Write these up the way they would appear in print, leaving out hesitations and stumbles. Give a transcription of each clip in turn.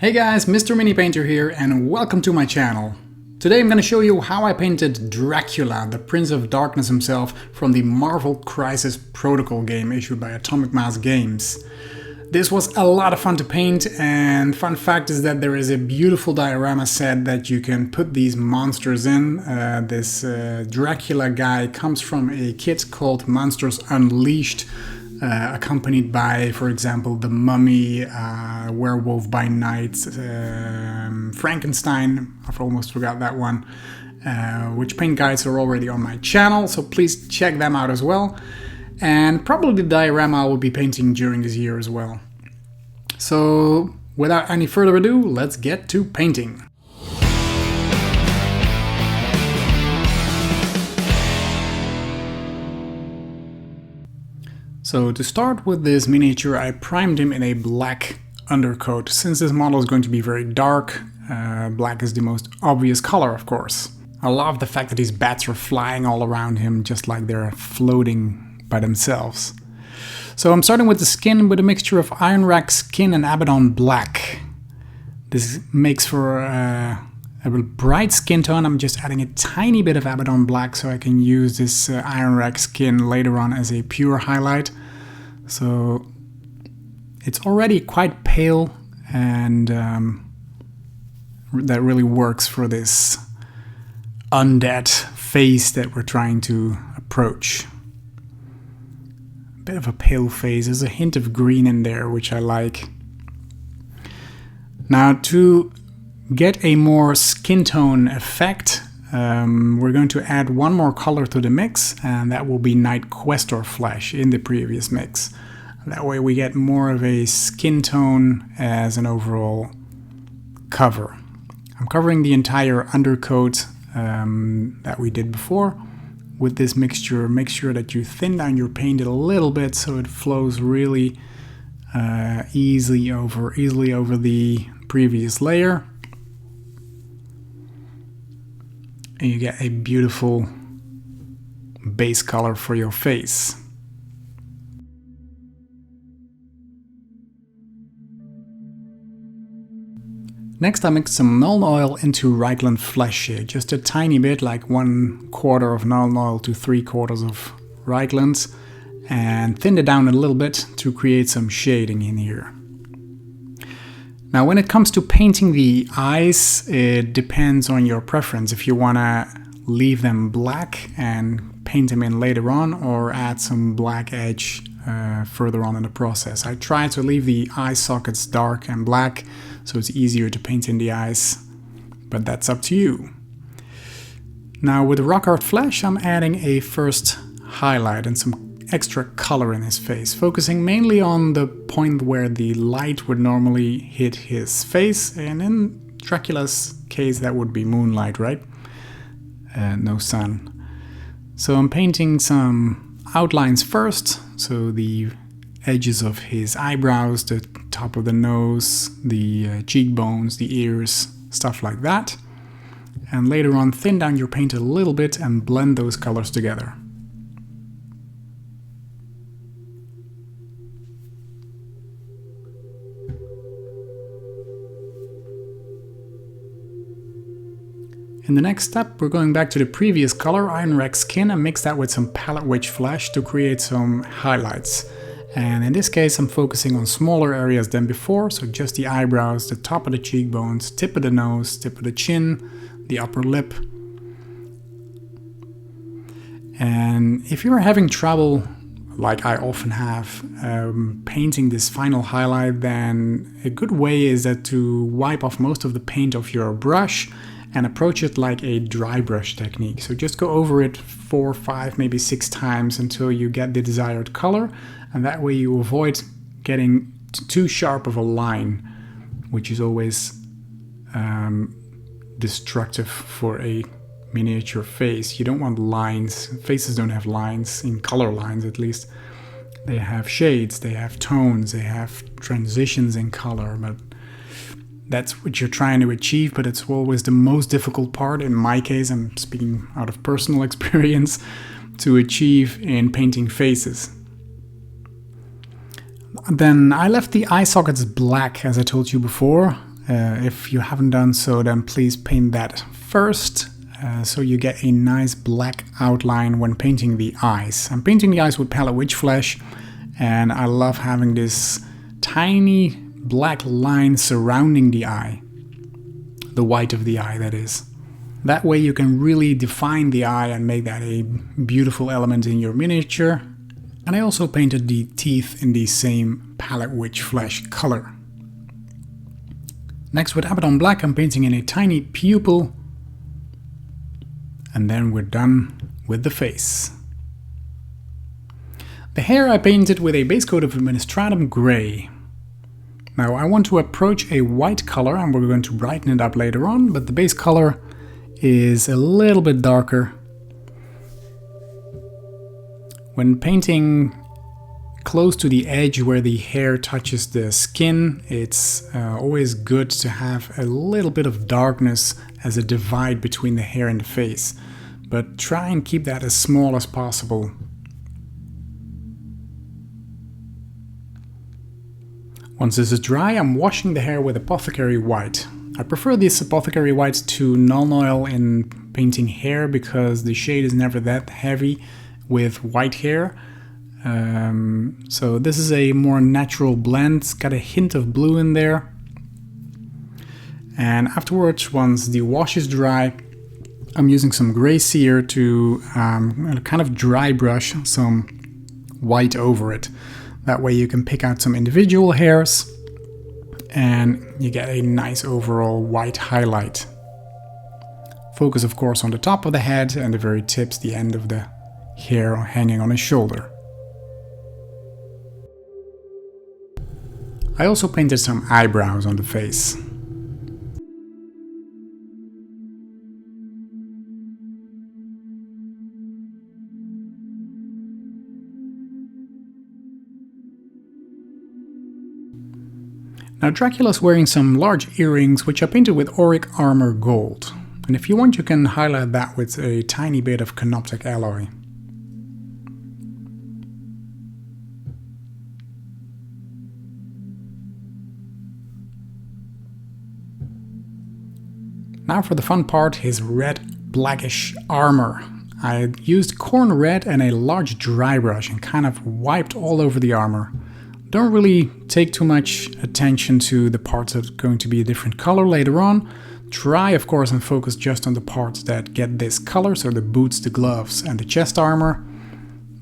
Hey guys, Mr. Mini Painter here and welcome to my channel. Today I'm going to show you how I painted Dracula, the Prince of Darkness himself, from the Marvel Crisis Protocol game issued by Atomic Mass Games. This was a lot of fun to paint, and fun fact is that there is a beautiful diorama set that you can put these monsters in. This Dracula guy comes from a kit called Monsters Unleashed, accompanied by, for example, the Mummy, Werewolf by Night, Frankenstein, I've almost forgot that one, which paint guides are already on my channel, so please check them out as well. And probably the diorama I will be painting during this year as well. So, without any further ado, let's get to painting. So to start with this miniature, I primed him in a black undercoat. Since this model is going to be very dark, black is the most obvious color, of course. I love the fact that these bats are flying all around him, just like they're floating by themselves. So I'm starting with the skin with a mixture of Iron Rack skin and Abaddon black. This makes for a bright skin tone. I'm just adding a tiny bit of Abaddon black so I can use this Iron Rack skin later on as a pure highlight. So it's already quite pale, and that really works for this undead face that we're trying to approach. A bit of a pale face, there's a hint of green in there, which I like. Now to get a more skin tone effect, we're going to add one more color to the mix, and that will be Night Questor Flesh in the previous mix. That way we get more of a skin tone as an overall cover. I'm covering the entire undercoat that we did before with this mixture. Make sure that you thin down your paint a little bit so it flows really easily over the previous layer. And you get a beautiful base color for your face. Next I mixed some Nuln Oil into Reichland Flesh Shade, just a tiny bit, like 1/4 of Nuln Oil to 3/4 of Reichland, and thinned it down a little bit to create some shading in here. Now when it comes to painting the eyes, it depends on your preference. If you want to leave them black and paint them in later on, or add some black edge further on in the process. I try to leave the eye sockets dark and black so it's easier to paint in the eyes, but that's up to you. Now with Rock Art Flesh I'm adding a first highlight and some extra color in his face, focusing mainly on the point where the light would normally hit his face, and in Dracula's case that would be moonlight, right? No sun. So I'm painting some outlines first, so the edges of his eyebrows, the top of the nose, the cheekbones, the ears, stuff like that. And later on thin down your paint a little bit and blend those colors together. In the next step, we're going back to the previous color, Iron Rack Skin, and mix that with some Palette Witch Flesh to create some highlights. And in this case, I'm focusing on smaller areas than before, so just the eyebrows, the top of the cheekbones, tip of the nose, tip of the chin, the upper lip. And if you're having trouble, like I often have, painting this final highlight, then a good way is that to wipe off most of the paint off your brush and approach it like a dry brush technique. So just go over it 4, 5, maybe 6 times until you get the desired color, and that way you avoid getting too sharp of a line, which is always destructive for a miniature face. You don't want lines. Faces don't have lines, in color lines at least. They have shades, they have tones, they have transitions in color, but that's what you're trying to achieve, but it's always the most difficult part. In my case, I'm speaking out of personal experience, to achieve in painting faces. Then I left the eye sockets black, as I told you before. If you haven't done so, then please paint that first, so you get a nice black outline when painting the eyes. I'm painting the eyes with palette witch flesh, and I love having this tiny black line surrounding the eye. The white of the eye, that is. That way you can really define the eye and make that a beautiful element in your miniature. And I also painted the teeth in the same palette witch flesh color. Next, with Abaddon Black, I'm painting in a tiny pupil. And then we're done with the face. The hair I painted with a base coat of Administratum Grey. Now I want to approach a white color, and we're going to brighten it up later on, but the base color is a little bit darker. When painting close to the edge where the hair touches the skin, it's always good to have a little bit of darkness as a divide between the hair and the face, but try and keep that as small as possible. Once this is dry, I'm washing the hair with Apothecary White. I prefer this Apothecary White to Nuln Oil in painting hair because the shade is never that heavy with white hair. So this is a more natural blend, it's got a hint of blue in there. And afterwards, once the wash is dry, I'm using some Grey Seer to kind of dry brush some white over it. That way you can pick out some individual hairs and you get a nice overall white highlight. Focus of course on the top of the head and the very tips, the end of the hair hanging on his shoulder. I also painted some eyebrows on the face. Now Dracula's wearing some large earrings which I painted with Auric Armor Gold. And if you want, you can highlight that with a tiny bit of Canoptic Alloy. Now for the fun part, his red blackish armor. I used corn red and a large dry brush and kind of wiped all over the armor. Don't really take too much attention to the parts that are going to be a different color later on. Try, of course, and focus just on the parts that get this color, so the boots, the gloves, and the chest armor.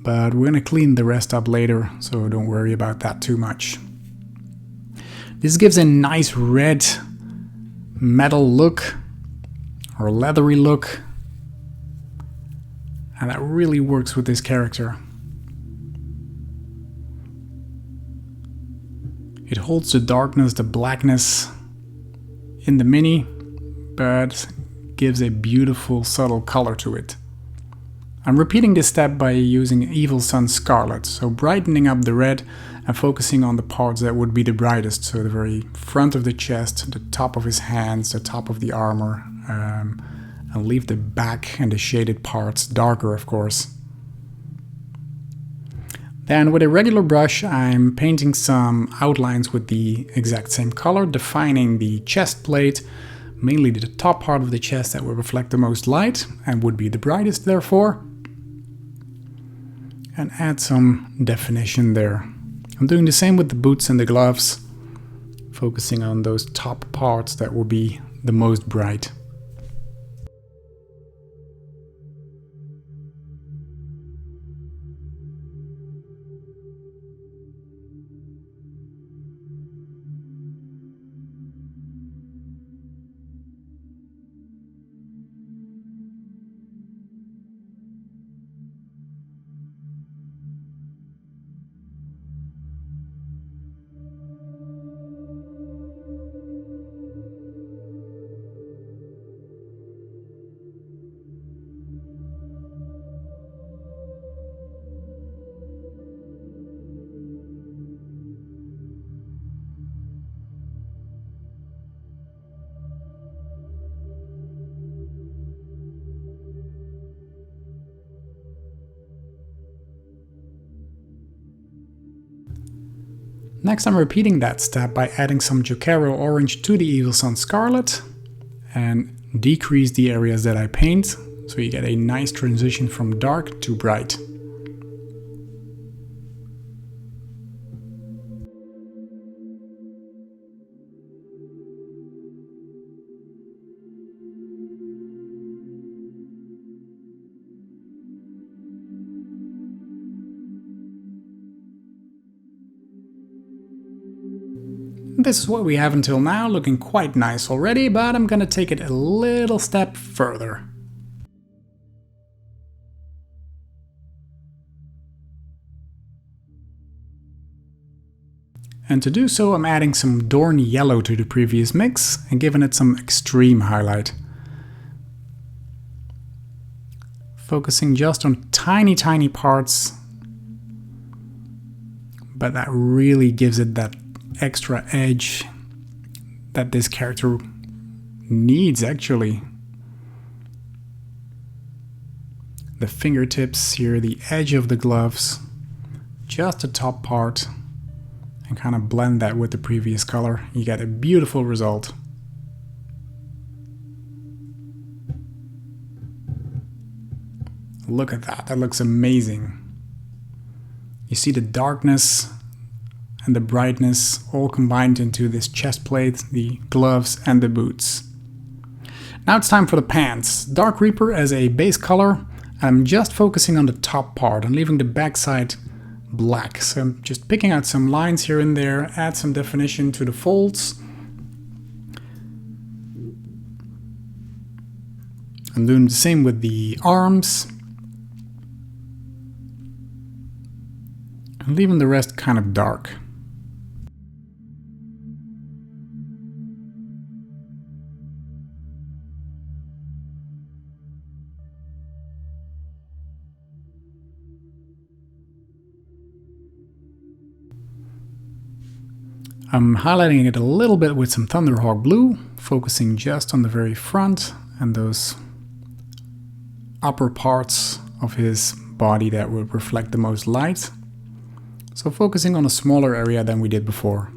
But we're gonna clean the rest up later, so don't worry about that too much. This gives a nice red metal look, or leathery look, and that really works with this character. It holds the darkness, the blackness in the mini, but gives a beautiful subtle color to it. I'm repeating this step by using Evil Sun Scarlet, so brightening up the red and focusing on the parts that would be the brightest, so the very front of the chest, the top of his hands, the top of the armor, and leave the back and the shaded parts darker, of course. Then with a regular brush, I'm painting some outlines with the exact same color, defining the chest plate, mainly the top part of the chest that will reflect the most light and would be the brightest therefore. And add some definition there. I'm doing the same with the boots and the gloves, focusing on those top parts that will be the most bright. Next, I'm repeating that step by adding some Dracula orange to the Evil Sun Scarlet and decrease the areas that I paint, so you get a nice transition from dark to bright. This is what we have until now, looking quite nice already, but I'm gonna take it a little step further. And to do so, I'm adding some Dorn Yellow to the previous mix and giving it some extreme highlight. Focusing just on tiny parts, but that really gives it that extra edge that this character needs, actually. The fingertips here, the edge of the gloves, just the top part, and kind of blend that with the previous color. You get a beautiful result. Look at that, that looks amazing. You see the darkness and the brightness all combined into this chest plate, the gloves and the boots. Now it's time for the pants. Dark Reaper as a base color. I'm just focusing on the top part and leaving the backside black. So I'm just picking out some lines here and there, add some definition to the folds. I'm doing the same with the arms. And leaving the rest kind of dark. I'm highlighting it a little bit with some Thunderhawk blue, focusing just on the very front and those upper parts of his body that would reflect the most light. So focusing on a smaller area than we did before.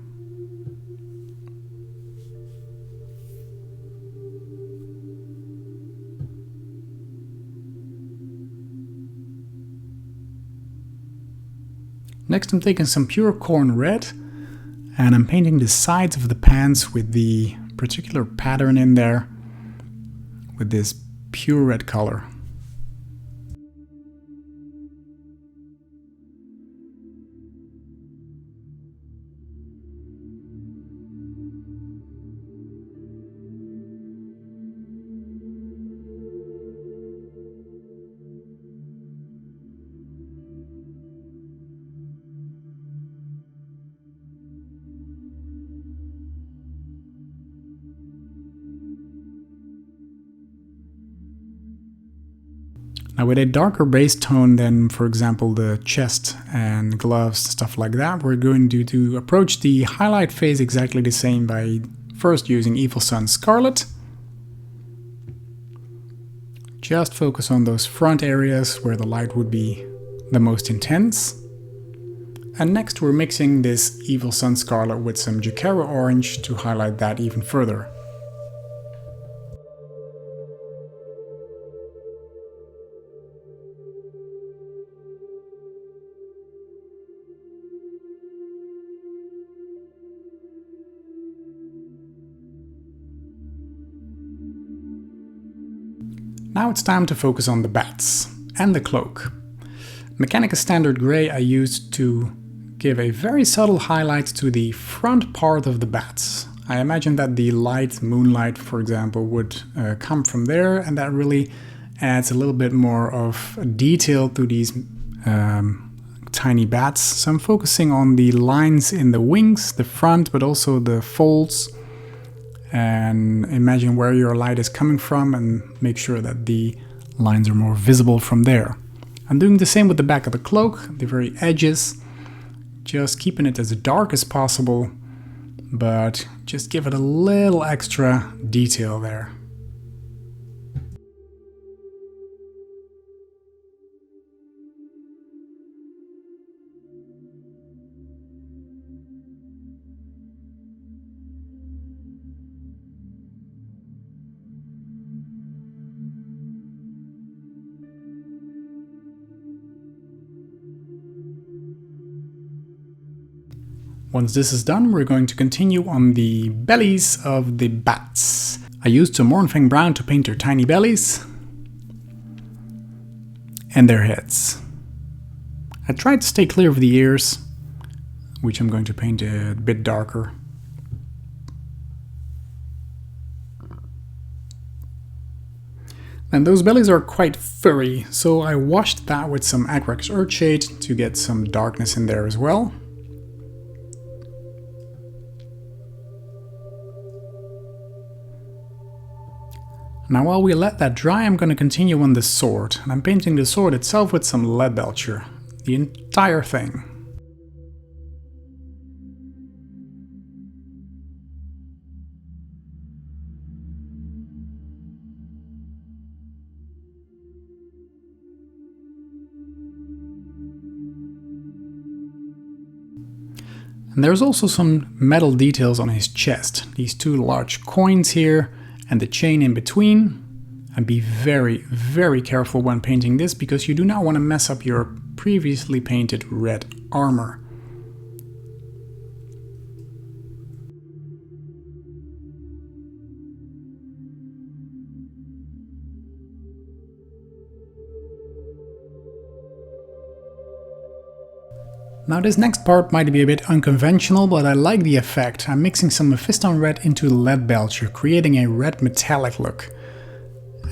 Next, I'm taking some pure corn red and I'm painting the sides of the pants with the particular pattern in there with this pure red color. Now with a darker base tone than, for example, the chest and gloves, stuff like that, we're going to approach the highlight phase exactly the same by first using Evil Sun Scarlet. Just focus on those front areas where the light would be the most intense. And next we're mixing this Evil Sun Scarlet with some Dracula orange to highlight that even further. Now it's time to focus on the bats and the cloak. Mechanica Standard Grey I used to give a very subtle highlight to the front part of the bats. I imagine that the light, moonlight for example, would come from there, and that really adds a little bit more of detail to these tiny bats. So I'm focusing on the lines in the wings, the front, but also the folds. And imagine where your light is coming from and make sure that the lines are more visible from there. I'm doing the same with the back of the cloak, the very edges, just keeping it as dark as possible, but just give it a little extra detail there. Once this is done, we're going to continue on the bellies of the bats. I used some Mornfang Brown to paint their tiny bellies and their heads. I tried to stay clear of the ears, which I'm going to paint a bit darker. And those bellies are quite furry, so I washed that with some Agrax Earthshade to get some darkness in there as well. Now while we let that dry, I'm going to continue on the sword, and I'm painting the sword itself with some lead belcher, the entire thing. And there's also some metal details on his chest, these two large coins here and the chain in between. And be very, very careful when painting this, because you do not want to mess up your previously painted red armor. Now this next part might be a bit unconventional, but I like the effect. I'm mixing some Mephiston red into lead belcher, creating a red metallic look.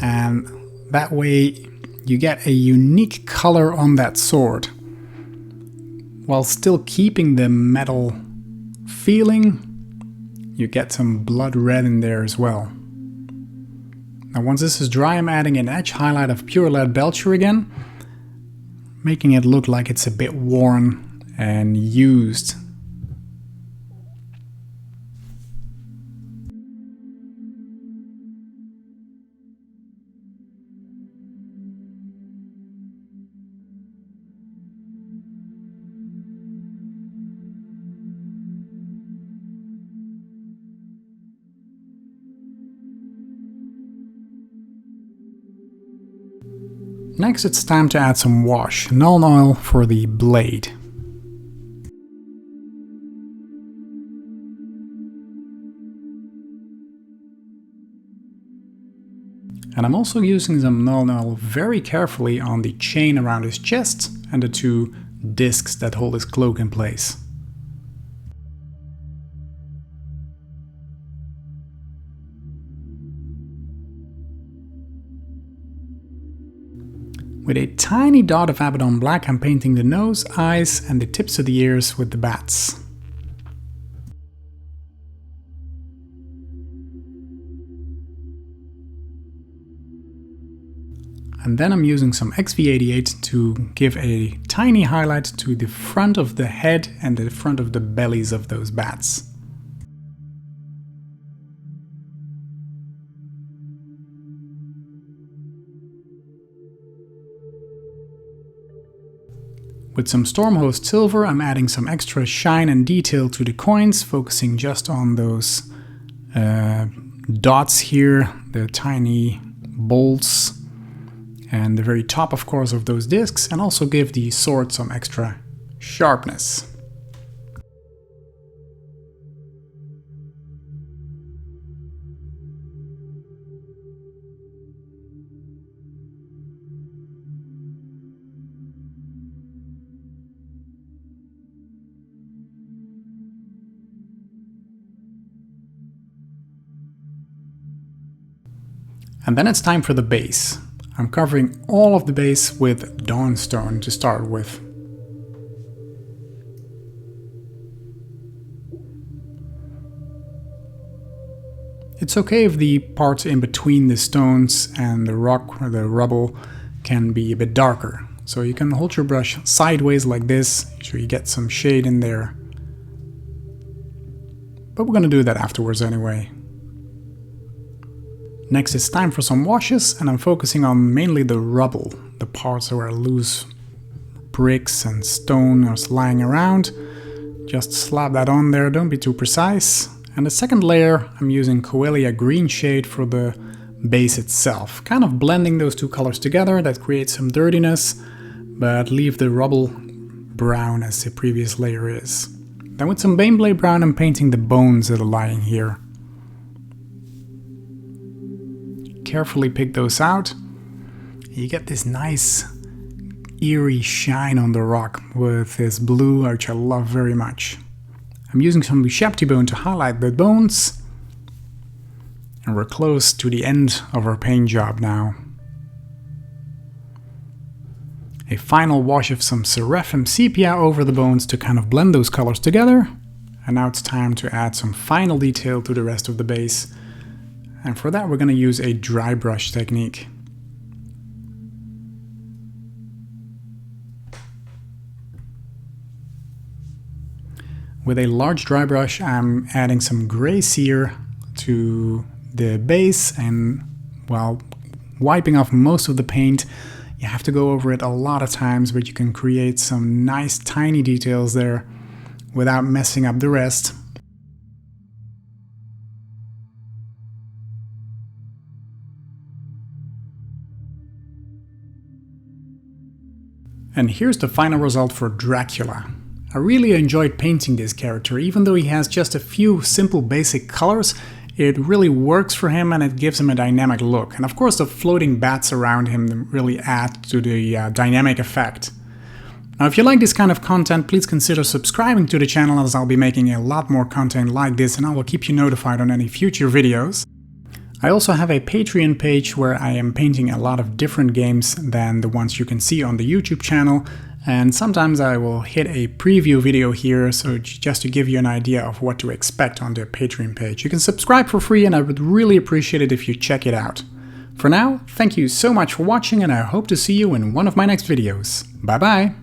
And that way you get a unique color on that sword, while still keeping the metal feeling. You get some blood red in there as well. Now once this is dry, I'm adding an edge highlight of pure lead belcher again, making it look like it's a bit worn and used. Next it's time to add some wash, Nuln Oil for the blade. And I'm also using some Nuln Oil very carefully on the chain around his chest and the two discs that hold his cloak in place. With a tiny dot of Abaddon Black, I'm painting the nose, eyes and the tips of the ears with the bats. And then I'm using some XV88 to give a tiny highlight to the front of the head and the front of the bellies of those bats. With some Stormhost Silver, I'm adding some extra shine and detail to the coins, focusing just on those dots here, the tiny bolts, and the very top, of course, of those discs, and also give the sword some extra sharpness. And then it's time for the base. I'm covering all of the base with Dawnstone to start with. It's okay if the parts in between the stones and the rock or the rubble can be a bit darker. So you can hold your brush sideways like this, so you get some shade in there. But we're gonna do that afterwards anyway. Next it's time for some washes, and I'm focusing on mainly the rubble, the parts where loose bricks and stone are lying around. Just slap that on there, don't be too precise. And the second layer, I'm using Coelia Green Shade for the base itself, kind of blending those two colors together. That creates some dirtiness, but leave the rubble brown as the previous layer is. Then with some Baneblade Brown, I'm painting the bones that are lying here. Carefully pick those out. You get this nice eerie shine on the rock with this blue, which I love very much. I'm using some Shepty bone to highlight the bones. And we're close to the end of our paint job now. A final wash of some Seraphim sepia over the bones to kind of blend those colors together. And now it's time to add some final detail to the rest of the base. And for that we're going to use a dry brush technique. With a large dry brush I'm adding some gray cere to the base and, well, wiping off most of the paint. You have to go over it a lot of times, but you can create some nice tiny details there without messing up the rest. And here's the final result for Dracula. I really enjoyed painting this character, even though he has just a few simple basic colors. It really works for him and it gives him a dynamic look. And of course the floating bats around him really add to the dynamic effect. Now if you like this kind of content, please consider subscribing to the channel, as I'll be making a lot more content like this and I will keep you notified on any future videos. I also have a Patreon page where I am painting a lot of different games than the ones you can see on the YouTube channel. And sometimes I will hit a preview video here, so just to give you an idea of what to expect on the Patreon page. You can subscribe for free and I would really appreciate it if you check it out. For now, thank you so much for watching and I hope to see you in one of my next videos. Bye bye!